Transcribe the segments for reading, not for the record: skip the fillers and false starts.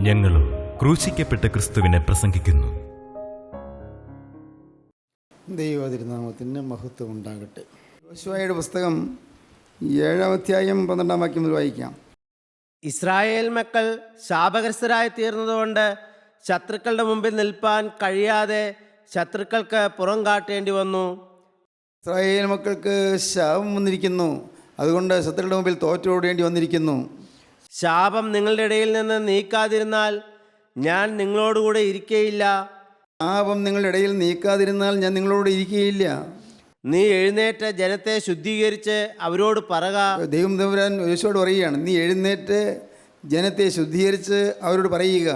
ഞങ്ങളും ക്രൂശിക്കപ്പെട്ട ക്രിസ്തുവിനെ പ്രസംഗിക്കുന്നു. ദൈവതിരുനാമത്തിന് മഹത്വം ഉണ്ടാകട്ടെ. യോശുവയുടെ പുസ്തകം 7-ാം അധ്യായം 12-ാം വാക്യം മുതൽ വായിക്കാം. ഇസ്രായേൽ മക്കൾ ശാപഗ്രസ്തരായി തീർന്നതുകൊണ്ട് ശത്രുക്കളുടെ മുമ്പിൽ നിൽപ്പാൻ കഴിയാതെ ശത്രുക്കൾക്ക് പുറം കാട്ടേണ്ടി വന്നു. ഇസ്രായേൽ മക്കൾക്ക് ശാപം വന്നിരിക്കുന്നു, അതുകൊണ്ട് ശത്രുക്കളുടെ മുമ്പിൽ തോറ്റോടേണ്ടി വന്നിരിക്കുന്നു. ശാപം നിങ്ങളുടെ ഇടയിൽ നിന്ന് നീക്കാതിരുന്നാൽ ഞാൻ നിങ്ങളോടുകൂടെ ഇരിക്കയില്ല. ശാപം നിങ്ങളുടെ ഇടയിൽ നീക്കാതിരുന്നാൽ ഞാൻ നിങ്ങളോട് ഇരിക്കുകയില്ല. നീ എഴുന്നേറ്റ് ജനത്തെ ശുദ്ധീകരിച്ച് അവരോട് പറക. ദൈവം തമ്പുരാൻ യോശുവയോട് പറയുകയാണ്, നീ എഴുന്നേറ്റ് ജനത്തെ ശുദ്ധീകരിച്ച് അവരോട് പറയുക,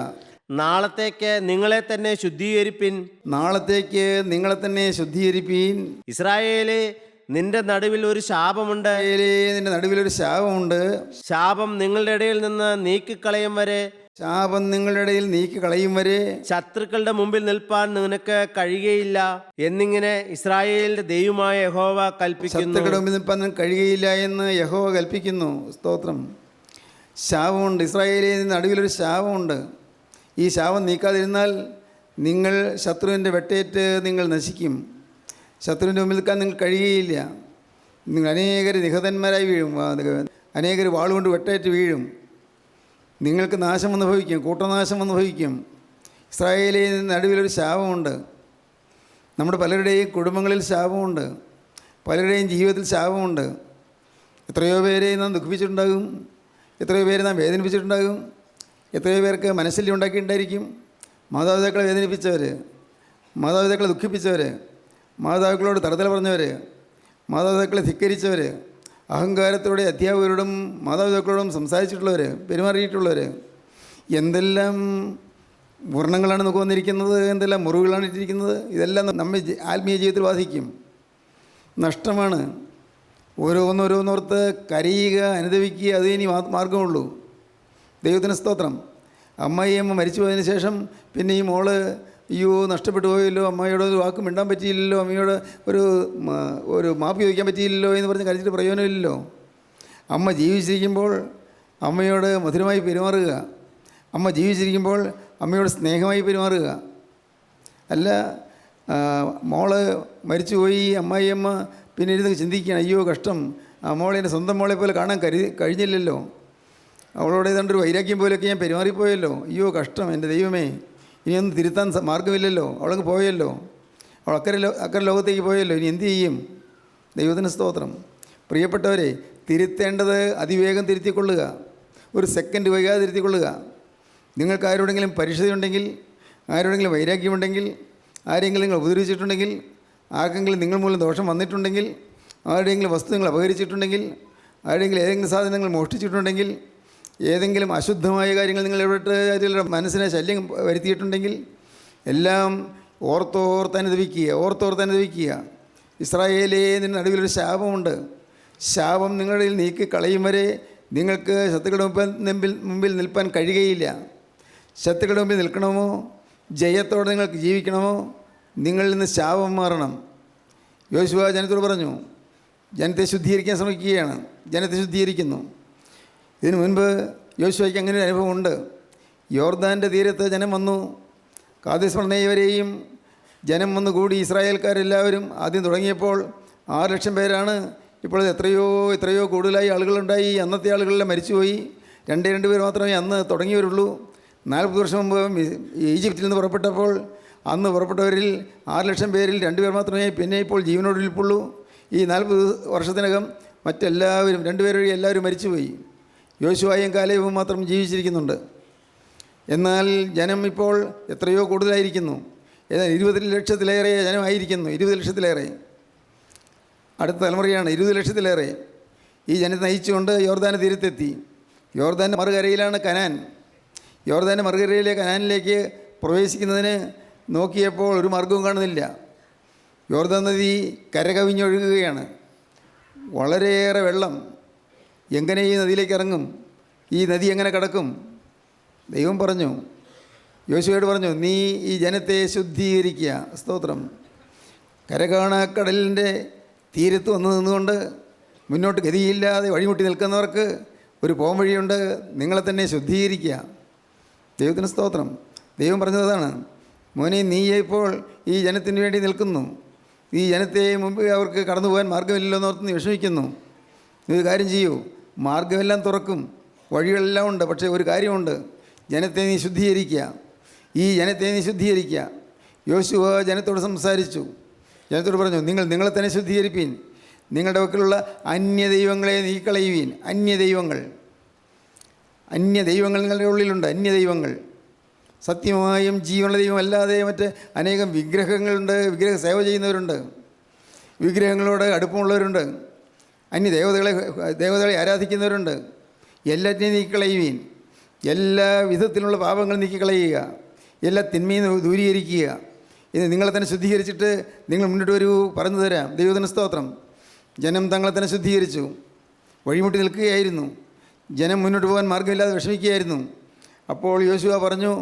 നാളത്തേക്ക് നിങ്ങളെ തന്നെ ശുദ്ധീകരിപ്പിൻ. നാളത്തേക്ക് നിങ്ങളെ തന്നെ ശുദ്ധീകരിപ്പീൻ. ഇസ്രായേലേ, നിന്റെ നടുവിൽ ഒരു ശാപമുണ്ട്. നിന്റെ നടുവിലൊരു ശാപമുണ്ട്. ശാപം നിങ്ങളുടെ ഇടയിൽ നിന്ന് നീക്കിക്കളയും വരെ, ശാപം നിങ്ങളുടെ ഇടയിൽ നീക്കി കളയും വരെ ശത്രുക്കളുടെ മുമ്പിൽ നിൽപ്പാൻ നിനക്ക് കഴിയുകയില്ല എന്നിങ്ങനെ ഇസ്രായേലിന്റെ ദൈവമായ യഹോവ കൽപ്പിക്കുന്നു. ശത്രുക്കളുടെ മുമ്പിൽ നിൽപ്പാൻ കഴിയുകയില്ല എന്ന് യഹോവ കൽപ്പിക്കുന്നു. സ്തോത്രം. ശാപമുണ്ട്, ഇസ്രായേലിന്റെ നടുവിലൊരു ശാപമുണ്ട്. ഈ ശാപം നീക്കാതിരുന്നാൽ നിങ്ങൾ ശത്രുവിൻ്റെ വെട്ടേറ്റ് നിങ്ങൾ നശിക്കും. ശത്രുവിൻ്റെ മുമ്പിൽ നിൽക്കാൻ നിങ്ങൾ കഴിയുകയില്ല. നിങ്ങൾ അനേകർ നിഹതന്മാരായി വീഴും, അനേകർ വാളുകൊണ്ട് വെട്ടേറ്റ് വീഴും. നിങ്ങൾക്ക് നാശം അനുഭവിക്കും, കൂട്ടനാശം അനുഭവിക്കും. ഇസ്രായേലിൻ്റെ നടുവിലൊരു ശാപമുണ്ട്. നമ്മുടെ പലരുടെയും കുടുംബങ്ങളിൽ ശാപമുണ്ട്, പലരുടെയും ജീവിതത്തിൽ ശാപമുണ്ട്. എത്രയോ പേരെ നാം ദുഃഖിപ്പിച്ചിട്ടുണ്ടാകും, എത്രയോ പേരെ നാം വേദനിപ്പിച്ചിട്ടുണ്ടാകും, എത്രയോ പേർക്ക് മനസ്സിൽ ഉണ്ടാക്കിയിട്ടുണ്ടായിരിക്കും. മാതാപിതാക്കളെ വേദനിപ്പിച്ചവർ, മാതാപിതാക്കളെ ദുഃഖിപ്പിച്ചവർ, മാതാപിതാക്കളോട് തറുതല പറഞ്ഞവർ, മാതാപിതാക്കളെ ധിക്കരിച്ചവർ, അഹങ്കാരത്തോടെ അധ്യാപകരോടും മാതാപിതാക്കളോടും സംസാരിച്ചിട്ടുള്ളവർ, പെരുമാറിയിട്ടുള്ളവർ, എന്തെല്ലാം വർണ്ണങ്ങളാണ് നമുക്ക് വന്നിരിക്കുന്നത്, എന്തെല്ലാം മുറിവുകളാണ് ഇട്ടിരിക്കുന്നത്. ഇതെല്ലാം നമ്മെ ആത്മീയ ജീവിതത്തിൽ ബാധിക്കും. നഷ്ടമാണ്. ഓരോന്നോർത്ത് കരയുക, അനുദവിക്കുക, അത് ഇനി മാർഗമുള്ളൂ. ദൈവത്തിന് സ്തോത്രം. അമ്മ മരിച്ചു പോയതിന് ശേഷം പിന്നെ ഈ മോള് അയ്യോ നഷ്ടപ്പെട്ടു പോയല്ലോ, അമ്മയോട് ഒരു വാക്ക് മിണ്ടാൻ പറ്റിയില്ലല്ലോ, അമ്മയോട് ഒരു മാപ്പ് ചോദിക്കാൻ പറ്റിയില്ലല്ലോ എന്ന് പറഞ്ഞ് കരച്ചിട്ട് പ്രയോജനമില്ലല്ലോ. അമ്മ ജീവിച്ചിരിക്കുമ്പോൾ അമ്മയോട് മധുരമായി പെരുമാറുക, അമ്മ ജീവിച്ചിരിക്കുമ്പോൾ അമ്മയോട് സ്നേഹമായി പെരുമാറുക. അല്ല, മോള് മരിച്ചുപോയി, അമ്മ പിന്നെ ഇരുന്ന് ചിന്തിക്കുകയാണ്, അയ്യോ കഷ്ടം, ആ മോളെ എൻ്റെ സ്വന്തം മോളെ പോലെ കാണാൻ കഴിഞ്ഞില്ലല്ലോ, അവളോട് ഏതാണ്ടൊരു വൈരാഗ്യം പോലെയൊക്കെ ഞാൻ പെരുമാറിപ്പോയല്ലോ, അയ്യോ കഷ്ടം, എൻ്റെ ദൈവമേ, ഇനിയൊന്നും തിരുത്താൻ മാർഗമില്ലല്ലോ, അവളങ്ങ് പോയല്ലോ, അവൾ അക്കരെ ലോകത്തേക്ക് പോയല്ലോ, ഇനി എന്തു ചെയ്യും? ദൈവത്തിന് സ്തോത്രം. പ്രിയപ്പെട്ടവരെ, തിരുത്തേണ്ടത് അതിവേഗം തിരുത്തിക്കൊള്ളുക, ഒരു സെക്കൻഡ് വൈകാതെ തിരുത്തിക്കൊള്ളുക. നിങ്ങൾക്ക് ആരോടെങ്കിലും പരിശുദ്ധയുണ്ടെങ്കിൽ, ആരോടെങ്കിലും വൈരാഗ്യമുണ്ടെങ്കിൽ, ആരെങ്കിലും നിങ്ങൾ ഉപദ്രവിച്ചിട്ടുണ്ടെങ്കിൽ, ആർക്കെങ്കിലും നിങ്ങൾ മൂലം ദോഷം വന്നിട്ടുണ്ടെങ്കിൽ, ആരുടെയെങ്കിലും വസ്തു നിങ്ങൾ അപഹരിച്ചിട്ടുണ്ടെങ്കിൽ, ആരുടെയെങ്കിലും ഏതെങ്കിലും സാധനങ്ങൾ മോഷ്ടിച്ചിട്ടുണ്ടെങ്കിൽ, ഏതെങ്കിലും അശുദ്ധമായ കാര്യങ്ങൾ നിങ്ങൾ എവിടെ മനസ്സിനെ ശല്യം വരുത്തിയിട്ടുണ്ടെങ്കിൽ എല്ലാം ഓർത്തോർത്തനുഭവിക്കുക. ഇസ്രായേലേ, നിന്റെ നടുവിലൊരു ശാപമുണ്ട്. ശാപം നിങ്ങളുടെ നീക്കി കളയും വരെ നിങ്ങൾക്ക് ശത്രുക്കളുടെ മുമ്പിൽ നിൽപ്പാൻ കഴിയുകയില്ല. ശത്രുക്കളുടെ മുമ്പിൽ നിൽക്കണമോ, ജയത്തോടെ നിങ്ങൾക്ക് ജീവിക്കണമോ, നിങ്ങളിൽ നിന്ന് ശാപം മാറണം. യോശുവ ജനത്തോട് പറഞ്ഞു, ജനത്തെ ശുദ്ധീകരിക്കാൻ ശ്രമിക്കുകയാണ്, ജനത്തെ ശുദ്ധീകരിക്കുന്നു. ഇതിനു മുൻപ് യോശുവയ്ക്ക് അങ്ങനെ ഒരു അനുഭവമുണ്ട്. യോർദാൻ്റെ തീരത്ത് ജനം വന്നു, കാദേശ് ബർന്നേയ വരെയും ജനം വന്നു കൂടി. ഇസ്രായേൽക്കാരെല്ലാവരും ആദ്യം തുടങ്ങിയപ്പോൾ 6 ലക്ഷം പേരാണ്. ഇപ്പോൾ എത്രയോ കൂടുതലായി ആളുകളുണ്ടായി. അന്നത്തെ ആളുകളെല്ലാം മരിച്ചുപോയി. 2 പേർ മാത്രമേ അന്ന് തുടങ്ങിയവരുള്ളൂ. 40 വർഷം മുമ്പ് ഈജിപ്തിൽ നിന്ന് പുറപ്പെട്ടപ്പോൾ അന്ന് പുറപ്പെട്ടവരിൽ 6 ലക്ഷം പേരിൽ 2 പേർ മാത്രമേ പിന്നെ ഇപ്പോൾ ജീവനോടിരിപ്പുള്ളൂ. ഈ 40 വർഷത്തിനകം മറ്റെല്ലാവരും 2 പേർ വഴി എല്ലാവരും മരിച്ചുപോയി. യോശുവയും കാലേബും മാത്രം ജീവിച്ചിരിക്കുന്നുണ്ട്. എന്നാൽ ജനം ഇപ്പോൾ എത്രയോ കൂടുതലായിരിക്കുന്നു. ഏതാണ്ട് 20 ലക്ഷത്തിലേറെ ജനമായിരിക്കുന്നു. 20 ലക്ഷത്തിലേറെ. അടുത്ത തലമുറയാണ് 20 ലക്ഷത്തിലേറെ. ഈ ജനത്തെ നയിച്ചുകൊണ്ട് യോർദാൻ്റെ തീരത്തെത്തി. യോർദാൻ്റെ മറുകരയിലാണ് കനാൻ. യോർദാൻ്റെ മറുകരയിലെ കനാനിലേക്ക് പ്രവേശിക്കുന്നതിന് നോക്കിയപ്പോൾ ഒരു മാർഗവും കാണുന്നില്ല. യോർദാൻ നദി കരകവിഞ്ഞൊഴുകുകയാണ്. വളരെയേറെ വെള്ളം. എങ്ങനെ ഈ നദിയിലേക്ക് ഇറങ്ങും? ഈ നദി എങ്ങനെ കടക്കും? ദൈവം പറഞ്ഞു, യോശുവയോട് പറഞ്ഞു, നീ ഈ ജനത്തെ ശുദ്ധീകരിക്കുക. സ്തോത്രം. കരകാണക്കടലിൻ്റെ തീരത്ത് വന്നു നിന്നുകൊണ്ട് മുന്നോട്ട് ഗതിയില്ലാതെ വഴിമുട്ടി നിൽക്കുന്നവർക്ക് ഒരു പോംവഴിയുണ്ട്. നിങ്ങളെ തന്നെ ശുദ്ധീകരിക്കുക. ദൈവത്തിന് സ്തോത്രം. ദൈവം പറഞ്ഞതാണ്, മോനെ നീ ഇപ്പോൾ ഈ ജനത്തിന് വേണ്ടി നിൽക്കുന്നു, ഈ ജനത്തെ മുമ്പ് അവർക്ക് കടന്നു പോകാൻ മാർഗ്ഗമില്ലല്ലോ എന്നോർത്ത് നീ വിഷമിക്കുന്നു. നീ ഒരു കാര്യം ചെയ്യൂ, മാർഗ്ഗമെല്ലാം തുറക്കും, വഴികളെല്ലാം ഉണ്ട്. പക്ഷേ ഒരു കാര്യമുണ്ട്, ജനത്തെ നീ ശുദ്ധീകരിക്കുക, ഈ ജനത്തെ നീ ശുദ്ധീകരിക്കുക. യോശുവ ജനത്തോട് സംസാരിച്ചു, ജനത്തോട് പറഞ്ഞു, നിങ്ങൾ നിങ്ങളെ തന്നെ ശുദ്ധീകരിപ്പീൻ, നിങ്ങളുടെ പക്കലുള്ള അന്യദൈവങ്ങളെ നീക്കളയുവീൻ. അന്യദൈവങ്ങൾ നിങ്ങളുടെ ഉള്ളിലുണ്ട്, അന്യദൈവങ്ങൾ. സത്യമായും ജീവനുള്ള ദൈവം അല്ലാതെ മറ്റ് അനേകം വിഗ്രഹങ്ങളുണ്ട്, വിഗ്രഹ സേവ ചെയ്യുന്നവരുണ്ട്, വിഗ്രഹങ്ങളോട് അടുപ്പമുള്ളവരുണ്ട്, ദേവതകളെ ആരാധിക്കുന്നവരുണ്ട്. എല്ലാറ്റിനെയും നീക്കിക്കളയുവീൻ, എല്ലാ വിധത്തിലുള്ള പാപങ്ങളും നീക്കിക്കളയുക, എല്ലാ തിന്മയും ദൂരീകരിക്കുക. ഇത് നിങ്ങളെ തന്നെ ശുദ്ധീകരിച്ചിട്ട് നിങ്ങൾ മുന്നോട്ട് വരൂ, പറഞ്ഞു തരാം. ദൈവത്തിന് സ്തോത്രം. ജനം തങ്ങളെ തന്നെ ശുദ്ധീകരിച്ചു, വഴിമുട്ടി നിൽക്കുകയായിരുന്നു, ജനം മുന്നോട്ട് പോകാൻ മാർഗ്ഗമില്ലാതെ വിഷമിക്കുകയായിരുന്നു. അപ്പോൾ യോശുവ പറഞ്ഞു,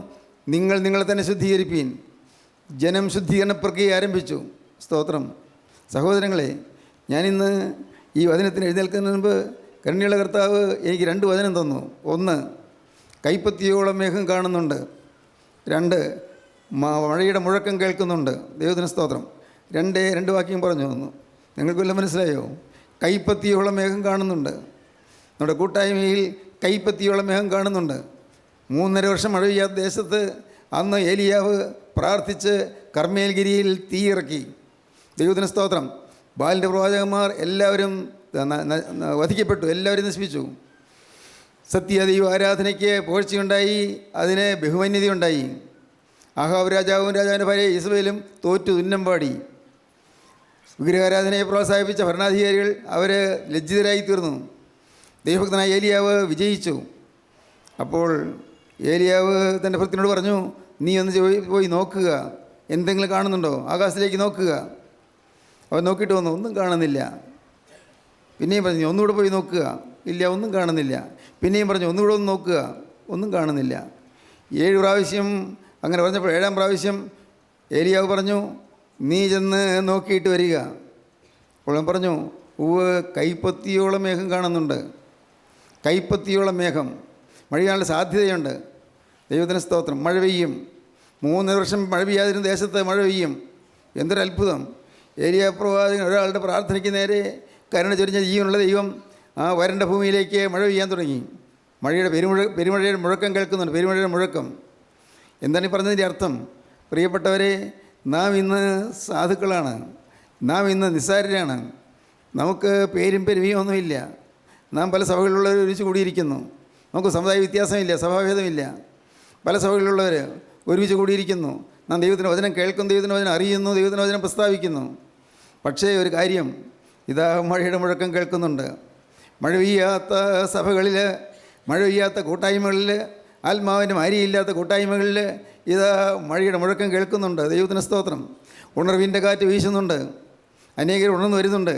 നിങ്ങൾ നിങ്ങളെ തന്നെ ശുദ്ധീകരിപ്പീൻ. ജനം ശുദ്ധീകരണ പ്രക്രിയ ആരംഭിച്ചു. സ്തോത്രം. സഹോദരങ്ങളെ, ഞാനിന്ന് ഈ വചനത്തിന് എഴുന്നേൽക്കുന്നതിന് മുമ്പ് കരുണയുള്ള കർത്താവ് എനിക്ക് 2 വചനം തന്നു. 1, കൈപ്പത്തിയോളം മേഘം കാണുന്നുണ്ട്. 2, മഴയുടെ മുഴക്കം കേൾക്കുന്നുണ്ട്. ദൈവത്തിന് സ്തോത്രം. 2 വാക്യം പറഞ്ഞു തന്നു. നിങ്ങൾക്ക് വല്ലതും മനസ്സിലായോ? കൈപ്പത്തിയോളം മേഘം കാണുന്നുണ്ട്. നമ്മുടെ കൂട്ടായ്മയിൽ കൈപ്പത്തിയോളം മേഘം കാണുന്നുണ്ട്. 3.5 വർഷം മഴ പെയ്യാത്ത ദേശത്ത് അന്ന് ഏലിയാവ് പ്രാർത്ഥിച്ച് കർമ്മേൽഗിരിയിൽ തീയിറക്കി. ദൈവത്തിന് സ്തോത്രം. ബാലിൻ്റെ പ്രവാചകന്മാർ എല്ലാവരും വധിക്കപ്പെട്ടു, എല്ലാവരും നശിപ്പിച്ചു. സത്യദൈവ ആരാധനയ്ക്ക് പുകഴ്ചയുണ്ടായി, അതിന് ബഹുമാന്യതയുണ്ടായി. ആഹാബ് രാജാവും രാജാവിൻ്റെ ഭാര്യ ഇസ്രയേലും തോറ്റു തുന്നം പാടി. വിഗ്രഹാരാധനയെ പ്രോത്സാഹിപ്പിച്ച ഭരണാധികാരികൾ അവർ ലജ്ജിതരായി തീർന്നു. ദൈവഭക്തനായ ഏലിയാവ് വിജയിച്ചു. അപ്പോൾ ഏലിയാവ് തൻ്റെ ഭക്തനോട് പറഞ്ഞു, നീ ഒന്ന് പോയി നോക്കുക, എന്തെങ്കിലും കാണുന്നുണ്ടോ, ആകാശത്തിലേക്ക് നോക്കുക. അവൻ നോക്കിയിട്ട് വന്നു, ഒന്നും കാണുന്നില്ല. പിന്നെയും പറഞ്ഞു, ഒന്നുകൂടെ പോയി നോക്കുക. ഇല്ല, ഒന്നും കാണുന്നില്ല. പിന്നെയും പറഞ്ഞു, ഒന്നുകൂടെ ഒന്ന് നോക്കുക, ഒന്നും കാണുന്നില്ല. 7 പ്രാവശ്യം അങ്ങനെ പറഞ്ഞപ്പോൾ 7-ാം പ്രാവശ്യം ഏലിയാവ് പറഞ്ഞു, നീ ചെന്ന് നോക്കിയിട്ട് വരിക. അപ്പോൾ അവൻ പറഞ്ഞു, കൈപ്പത്തിയോളം മേഘം കാണുന്നുണ്ട്. കൈപ്പത്തിയോളം മേഘം, മഴയാനുള്ള സാധ്യതയുണ്ട്. ദൈവത്തിന് സ്തോത്രം. മഴ പെയ്യും. 3 വർഷം മഴ പെയ്യാതിരുന്ന ദേശത്ത് മഴ പെയ്യും. എന്തൊരു അത്ഭുതം! ഏലിയാ പ്രവാചകൻ ഒരാളുടെ പ്രാർത്ഥനയ്ക്ക് നേരെ കരുണ ചൊരിഞ്ഞ ജീവനുള്ള ദൈവം ആ വരണ്ട ഭൂമിയിലേക്ക് മഴ പെയ്യാൻ തുടങ്ങി. മഴയുടെ പെരുമഴയുടെ മുഴക്കം കേൾക്കുന്നുണ്ട്. പെരുമഴയുടെ മുഴക്കം. എന്താണ് ഈ പറഞ്ഞതിൻ്റെ അർത്ഥം? പ്രിയപ്പെട്ടവരെ, നാം ഇന്ന് സാധുക്കളാണ്, നാം ഇന്ന് നിസ്സാരരാണ്. നമുക്ക് പേരും പെരുമയും ഒന്നുമില്ല. നാം പല സഭകളിലുള്ളവർ ഒരുമിച്ച് കൂടിയിരിക്കുന്നു. നമുക്ക് സമുദായ വ്യത്യാസമില്ല, സഭാഭേദമില്ല. പല സഭകളിലുള്ളവർ ഒരുമിച്ച് കൂടിയിരിക്കുന്നു. നാം ദൈവത്തിൻ്റെ വചനം കേൾക്കുന്നു, ദൈവത്തിൻ്റെ വചനം അറിയുന്നു, ദൈവത്തിൻ്റെ വചനം പ്രസ്താവിക്കുന്നു. പക്ഷേ ഒരു കാര്യം, ഇതാ മഴയുടെ മുഴക്കം കേൾക്കുന്നുണ്ട്. മഴ പെയ്യാത്ത സഭകളിൽ, മഴ പെയ്യാത്ത കൂട്ടായ്മകളിൽ, ആത്മാവിൻ്റെ മാരിയില്ലാത്ത കൂട്ടായ്മകളിൽ ഇതാ മഴയുടെ മുഴക്കം കേൾക്കുന്നുണ്ട്. ദൈവത്തിന് സ്തോത്രം. ഉണർവിൻ്റെ കാറ്റ് വീശുന്നുണ്ട്. അനേകർ ഉണർന്നു വരുന്നുണ്ട്.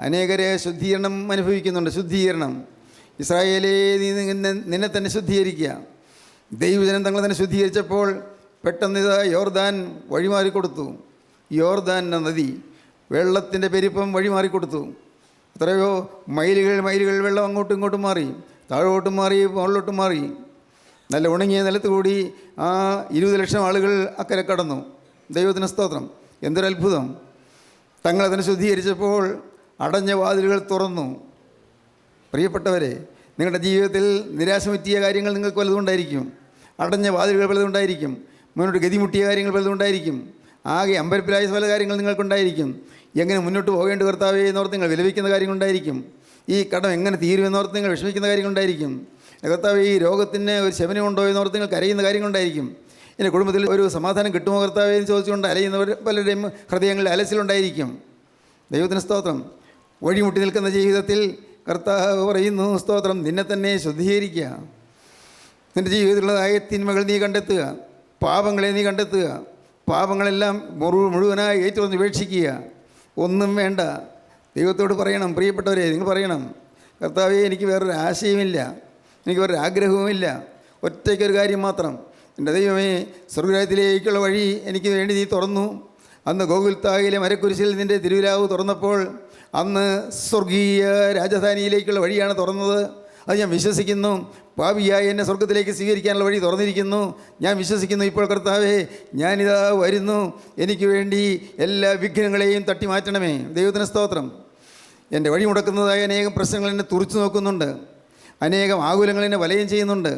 അനേകരെ ശുദ്ധീകരണം അനുഭവിക്കുന്നുണ്ട്. ശുദ്ധീകരണം. ഇസ്രായേലേ, നീ നിന്നെ തന്നെ ശുദ്ധീകരിക്കുക. ദൈവജനം തങ്ങളെ തന്നെ ശുദ്ധീകരിച്ചപ്പോൾ പെട്ടെന്ന് ഇതാ യോർദാൻ വഴിമാറിക്കൊടുത്തു. യോർദാൻ്റെ നദി വെള്ളത്തിൻ്റെ പെരുപ്പം വഴിമാറിക്കൊടുത്തു. എത്രയോ മൈലുകൾ വെള്ളം അങ്ങോട്ടും ഇങ്ങോട്ടും മാറി, താഴോട്ടും മാറി, മുകളിലോട്ടും മാറി. നല്ല ഉണങ്ങിയ നിലത്ത് കൂടി ആ 20 ലക്ഷം ആളുകൾ അക്കരെ കടന്നു. ദൈവത്തിന് സ്തോത്രം. എന്തൊരത്ഭുതം! തങ്ങളെ തന്നെ ശുദ്ധീകരിച്ചപ്പോൾ അടഞ്ഞ വാതിലുകൾ തുറന്നു. പ്രിയപ്പെട്ടവരെ, നിങ്ങളുടെ ജീവിതത്തിൽ നിരാശ പറ്റിയ കാര്യങ്ങൾ നിങ്ങൾക്ക് പലതുകൊണ്ടായിരിക്കും. അടഞ്ഞ വാതിലുകൾ പലതുകൊണ്ടായിരിക്കും. മുന്നോട്ട് ഗതിമുട്ടിയ കാര്യങ്ങൾ പലതുകൊണ്ടായിരിക്കും. ആകെ അമ്പരപ്പിലായ പല കാര്യങ്ങൾ നിങ്ങൾക്കുണ്ടായിരിക്കും. എങ്ങനെ മുന്നോട്ട് പോകേണ്ട കർത്താവേ എന്നോർത്ത് നിങ്ങൾ വിലപിക്കുന്ന കാര്യങ്ങളുണ്ടായിരിക്കും. ഈ കടം എങ്ങനെ തീരുമെന്നോർത്ത് നിങ്ങൾ വിഷമിക്കുന്ന കാര്യങ്ങളുണ്ടായിരിക്കും. കർത്താവേ, ഈ രോഗത്തിന് ഒരു ശമനമുണ്ടോ എന്നോർത്ത് നിങ്ങൾ കരയുന്ന കാര്യങ്ങളുണ്ടായിരിക്കും. എൻ്റെ കുടുംബത്തിൽ ഒരു സമാധാനം കിട്ടുമോ കർത്താവേ എന്ന് ചോദിച്ചുകൊണ്ട് അലയുന്നവർ പലരുടെയും ഹൃദയങ്ങളിൽ അലച്ചിലുണ്ടായിരിക്കും. ദൈവത്തിന് സ്തോത്രം. വഴിമുട്ടി നിൽക്കുന്ന ജീവിതത്തിൽ കർത്താവ് പറയുന്നു, സ്തോത്രം, നിന്നെ തന്നെ ശുദ്ധീകരിക്കുക. നിൻ്റെ ജീവിതത്തിലുള്ളതായ തിന്മകൾ നീ കണ്ടെത്തുക, പാപങ്ങളെ നീ കണ്ടെത്തുക. പാപങ്ങളെല്ലാം മുഴുവനായി ഏറ്റുപറഞ്ഞ് ഉപേക്ഷിക്കുക. ഒന്നും വേണ്ട. ദൈവത്തോട് പറയണം. പ്രിയപ്പെട്ടവരെ, നിങ്ങൾ പറയണം, കർത്താവേ, എനിക്ക് വേറൊരു ആശയമില്ല, എനിക്ക് വേറൊരു ആഗ്രഹവുമില്ല. ഒറ്റയ്ക്കൊരു കാര്യം മാത്രം. എൻ്റെ ദൈവമേ, സ്വർഗ്ഗരാജ്യത്തിലേക്കുള്ള വഴി എനിക്ക് വേണ്ടി നീ തുറന്നു. അന്ന് ഗോകുൽത്തായിലെ മരക്കുരിശിൽ നിൻ്റെ തിരുവിലാവ് തുറന്നപ്പോൾ അന്ന് സ്വർഗീയ രാജധാനിയിലേക്കുള്ള വഴിയാണ് തുറന്നത്. അത് ഞാൻ വിശ്വസിക്കുന്നു. പാപിയായി എന്നെ സ്വർഗത്തിലേക്ക് സ്വീകരിക്കാനുള്ള വഴി തുറന്നിരിക്കുന്നു. ഞാൻ വിശ്വസിക്കുന്നു. ഇപ്പോൾ കർത്താവേ, ഞാനിതാ വരുന്നു. എനിക്ക് വേണ്ടി എല്ലാ വിഘ്നങ്ങളെയും തട്ടി മാറ്റണമേ. ദൈവത്തിന് സ്തോത്രം. എൻ്റെ വഴി മുടക്കുന്നതായ അനേകം പ്രശ്നങ്ങൾ എന്നെ തുറച്ചു നോക്കുന്നുണ്ട്. അനേകം ആകുലങ്ങൾ എന്നെ വലയം ചെയ്യുന്നുണ്ട്.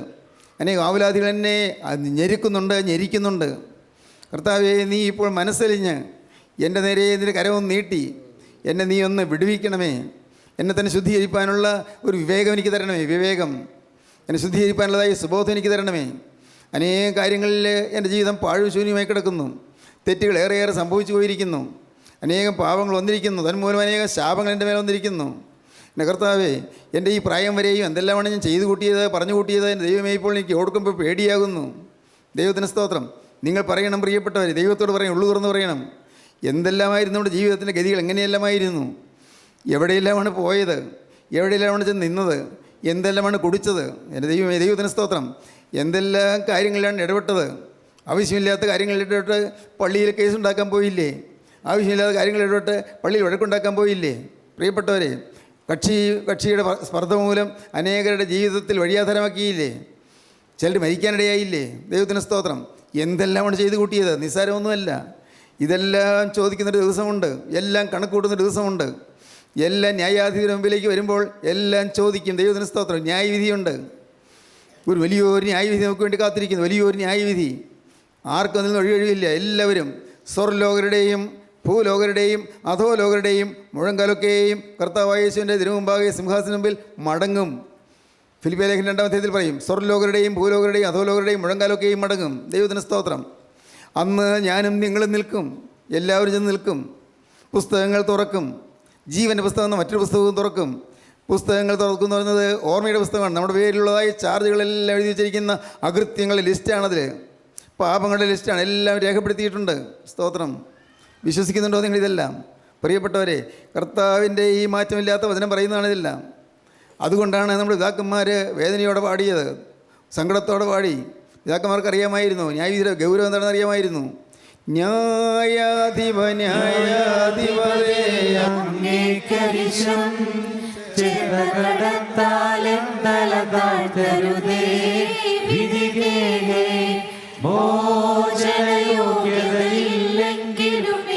അനേകം ആകുലാദികൾ എന്നെ ഞെരിക്കുന്നുണ്ട്. കർത്താവേ, നീ ഇപ്പോൾ മനസ്സലിഞ്ഞ് എൻ്റെ നേരെ നിന്റെ കരവും നീട്ടി എന്നെ നീ ഒന്ന് വിടുവിക്കണമേ. എന്നെ തന്നെ ശുദ്ധീകരിക്കാനുള്ള ഒരു വിവേകം എനിക്ക് തരണമേ. വിവേകം, എന്നെ ശുദ്ധീകരിക്കാനുള്ളതായി സുബോധം എനിക്ക് തരണമേ. അനേകം കാര്യങ്ങളിൽ എൻ്റെ ജീവിതം പാഴുശൂന്യമായി കിടക്കുന്നു. തെറ്റുകൾ ഏറെയേറെ സംഭവിച്ചു പോയിരിക്കുന്നു. അനേകം പാപങ്ങൾ വന്നിരിക്കുന്നു. തന്മൂലം അനേകം ശാപങ്ങൾ എൻ്റെ മേലെ വന്നിരിക്കുന്നു. എൻ്റെ കർത്താവേ, എൻ്റെ ഈ പ്രായം വരെയും എന്തെല്ലാമാണ് ഞാൻ ചെയ്തു കൂട്ടിയത്, പറഞ്ഞു കൂട്ടിയത്. എൻ്റെ ദൈവമേ, ഇപ്പോൾ എനിക്ക് ഓർക്കുമ്പോൾ പേടിയാകുന്നു. ദൈവത്തിന് സ്തോത്രം. നിങ്ങൾ പറയണം പ്രിയപ്പെട്ടവർ, ദൈവത്തോട് പറയണം, ഉള്ളു തുറന്ന് പറയണം. എന്തെല്ലാമായിരുന്നു നമ്മുടെ ജീവിതത്തിൻ്റെ ഗതികൾ, എങ്ങനെയെല്ലാമായിരുന്നു, എവിടെയെല്ലാമാണ് പോയത്, എവിടെയെല്ലാമാണ് ചെന്ന് നിന്നത്, എന്തെല്ലാമാണ് കുടിച്ചത്. എൻ്റെ ദൈവമേ, ദൈവത്തിന് സ്തോത്രം. എന്തെല്ലാം കാര്യങ്ങളിലാണ് ഇടപെട്ടത്. ആവശ്യമില്ലാത്ത കാര്യങ്ങളിൽ ഇടപെട്ട് പള്ളിയിൽ കേസുണ്ടാക്കാൻ പോയില്ലേ? ആവശ്യമില്ലാത്ത കാര്യങ്ങൾ ഇടപെട്ട് പള്ളിയിൽ വഴക്കുണ്ടാക്കാൻ പോയില്ലേ? പ്രിയപ്പെട്ടവരെ, കക്ഷിയുടെ സ്പർദ്ധ മൂലം അനേകരുടെ ജീവിതത്തിൽ വഴിയാധാരമാക്കിയില്ലേ? ചിലർ മരിക്കാനിടയായില്ലേ? ദൈവത്തിന് സ്തോത്രം. എന്തെല്ലാമാണ് ചെയ്തു കൂട്ടിയത്, നിസ്സാരമൊന്നുമല്ല. ഇതെല്ലാം ചോദിക്കുന്നൊരു ദിവസമുണ്ട്, എല്ലാം കണക്ക് കൂട്ടുന്നൊരു ദിവസമുണ്ട്. എല്ലാം ന്യായാധിപതിയുടെ മുമ്പിലേക്ക് വരുമ്പോൾ എല്ലാം ചോദിക്കും. ദൈവത്തിന് സ്തോത്രം. ന്യായവിധിയുണ്ട്. ഒരു വലിയൊരു ന്യായവിധി നമുക്ക് വേണ്ടി കാത്തിരിക്കുന്നു. വലിയൊരു ന്യായവിധി. ആർക്കും അതിൽ നിന്ന് ഒഴിവില്ല. എല്ലാവരും സ്വർലോകരുടെയും ഭൂലോകരുടെയും അധോലോകരുടെയും മുഴങ്കാലൊക്കെയും കർത്താവായ യേശുവിൻ്റെ തിരുമുമ്പാകെ സിംഹാസന മുമ്പിൽ മടങ്ങും. ഫിലിപ്പിയ ലേഖനം 2-ാം അധ്യായത്തിൽ പറയും, സ്വർലോകരുടെയും ഭൂലോകരുടെയും അധോലോകരുടെയും മുഴങ്കാലൊക്കെയും മടങ്ങും. ദൈവത്തിന് സ്തോത്രം. അന്ന് ഞാനും നിങ്ങളും നിൽക്കും. എല്ലാവരും ചെന്ന് നിൽക്കും. പുസ്തകങ്ങൾ തുറക്കും. ജീവൻ്റെ പുസ്തകം എന്ന മറ്റൊരു പുസ്തകവും തുറക്കും. പുസ്തകങ്ങൾ തുറക്കുമെന്ന് പറയുന്നത് ഓർമ്മയുടെ പുസ്തകമാണ്. നമ്മുടെ പേരിലുള്ളതായ ചാർജുകളെല്ലാം എഴുതി വെച്ചിരിക്കുന്ന അകൃത്യങ്ങളുടെ ലിസ്റ്റാണതിൽ. പാപങ്ങളുടെ ലിസ്റ്റാണ്. എല്ലാം രേഖപ്പെടുത്തിയിട്ടുണ്ട്. സ്തോത്രം. വിശ്വസിക്കുന്നുണ്ടോ നിങ്ങളിതെല്ലാം? പ്രിയപ്പെട്ടവരെ, കർത്താവിൻ്റെ ഈ മാറ്റമില്ലാത്ത വചനം പറയുന്നതാണ് ഇതെല്ലാം. അതുകൊണ്ടാണ് നമ്മുടെ പിതാക്കന്മാർ വേദനയോടെ പാടിയത്, സങ്കടത്തോടെ പാടി. പിതാക്കന്മാർക്ക് അറിയാമായിരുന്നു ന്യായവിധിയുടെ ഗൗരവം എന്താണെന്ന് അറിയാമായിരുന്നു. ന്യായാധിപനേ